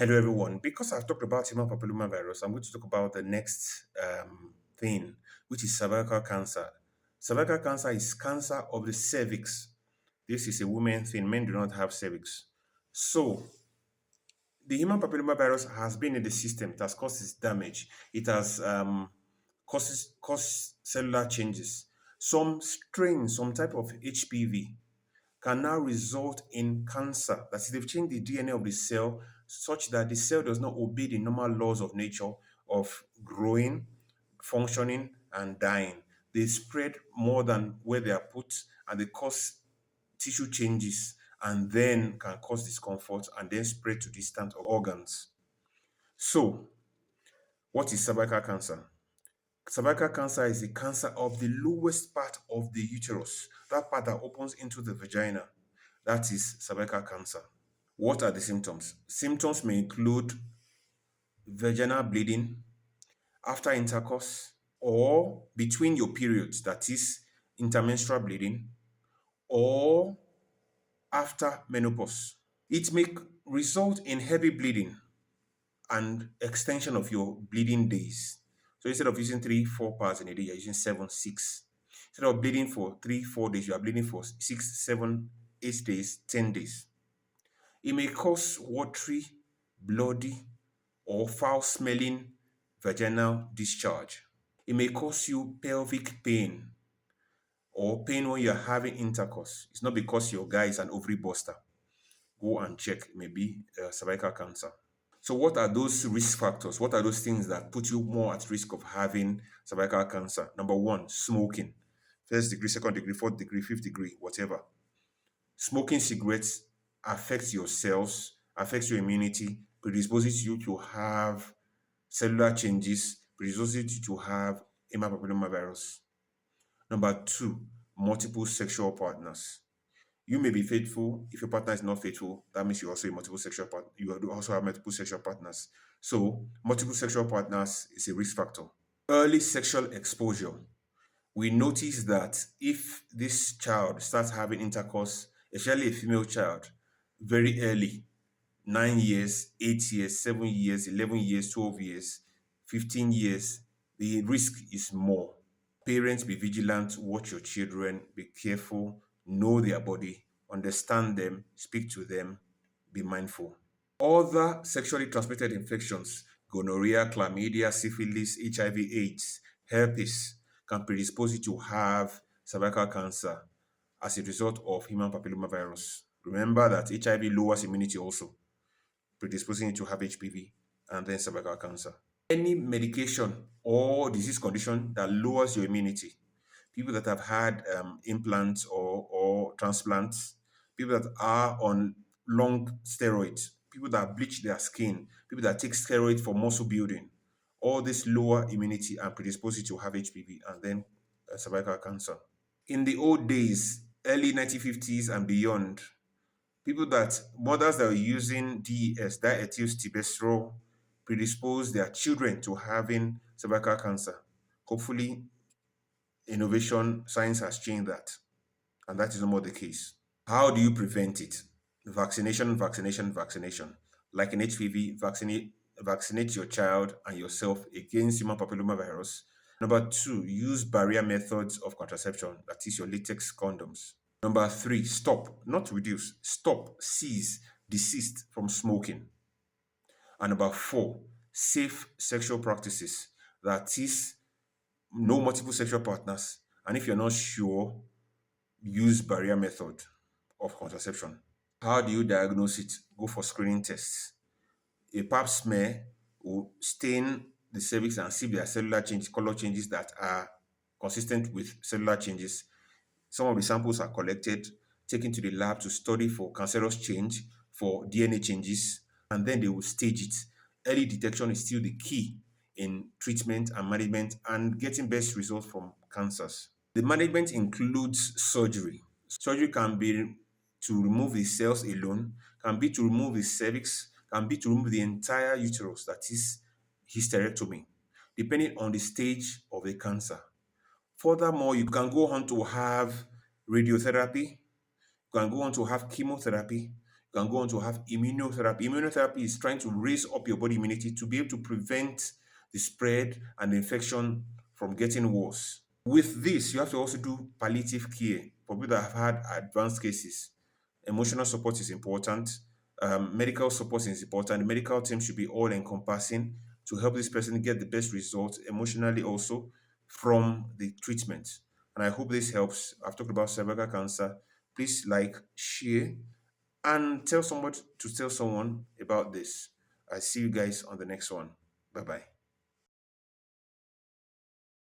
Hello, everyone. Because I've talked about human papillomavirus, I'm going to talk about the next thing, which is cervical cancer. Cervical cancer is cancer of the cervix. This is a woman thing. Men do not have cervix. So, the human papillomavirus has been in the system. It has caused its damage. It has caused cellular changes. Some strain, some type of HPV can now result in cancer. That is, they've changed the DNA of the cell such that the cell does not obey the normal laws of nature of growing, functioning, and dying. They spread more than where they are put, and they cause tissue changes and then can cause discomfort and then spread to distant organs. So, what is cervical cancer? Cervical cancer is the cancer of the lowest part of the uterus, that part that opens into the vagina. That is cervical cancer. What are the symptoms? Symptoms may include vaginal bleeding after intercourse or between your periods, that is intermenstrual bleeding, or after menopause. It may result in heavy bleeding and extension of your bleeding days. So instead of using 3, 4 parts in a day, you're using 7, 6. Instead of bleeding for 3, 4 days, you are bleeding for 6, 7, 8 days, 10 days. It may cause watery, bloody, or foul smelling vaginal discharge. It may cause you pelvic pain or pain when you're having intercourse. It's not because your guy is an ovary buster. Go and check. It may be cervical cancer. So, what are those risk factors? What are those things that put you more at risk of having cervical cancer? Number one, smoking. First degree, second degree, fourth degree, fifth degree, whatever. Smoking cigarettes affects your cells, affects your immunity, predisposes you to have cellular changes, predisposes you to have human papillomavirus. Number two, multiple sexual partners. You may be faithful. If your partner is not faithful, that means you also a multiple sexual partner. You do also have multiple sexual partners. So multiple sexual partners is a risk factor. Early sexual exposure. We notice that if this child starts having intercourse, especially a female child, very early, 9 years, 8 years, 7 years, 11 years, 12 years, 15 years, the risk is more. Parents, be vigilant, watch your children, be careful, know their body, understand them, speak to them, be mindful. Other sexually transmitted infections, gonorrhea, chlamydia, syphilis, HIV/AIDS, herpes, can predispose you to have cervical cancer as a result of human papillomavirus. Remember that HIV lowers immunity also, predisposing you to have HPV and then cervical cancer. Any medication or disease condition that lowers your immunity, people that have had implants or transplants, people that are on long steroids, people that bleach their skin, people that take steroids for muscle building, all this lower immunity and predispose you to have HPV and then cervical cancer. In the old days, early 1950s and beyond, mothers that were using DES, diethylstilbestrol, predispose their children to having cervical cancer. Hopefully, innovation, science has changed that, and that is no more the case. How do you prevent it? Vaccination, vaccination, vaccination. Like in HPV, vaccinate your child and yourself against human papillomavirus. Number two, use barrier methods of contraception, that is your latex condoms. Number three, stop, not reduce, stop, cease, desist from smoking. And number four, safe sexual practices, that is no multiple sexual partners. And if you're not sure, use barrier method of contraception. How do you diagnose it? Go for screening tests. A pap smear will stain the cervix and see if there are cellular changes, color changes that are consistent with cellular changes. Some of the samples are collected, taken to the lab to study for cancerous change, for DNA changes, and then they will stage it. Early detection is still the key in treatment and management and getting best results from cancers. The management includes surgery. Surgery can be to remove the cells alone, can be to remove the cervix, can be to remove the entire uterus, that is hysterectomy, depending on the stage of the cancer. Furthermore, you can go on to have radiotherapy, you can go on to have chemotherapy, You can go on to have immunotherapy. Immunotherapy is trying to raise up your body immunity to be able to prevent the spread and the infection from getting worse. With this, you have to also do palliative care for people that have had advanced cases. Emotional support is important. Medical support is important. The medical team should be all encompassing to help this person get the best results emotionally also from the treatment. And I hope this helps. I've talked about cervical cancer. Please like, share, and tell someone to tell someone about this. I see you guys on the next one. Bye bye.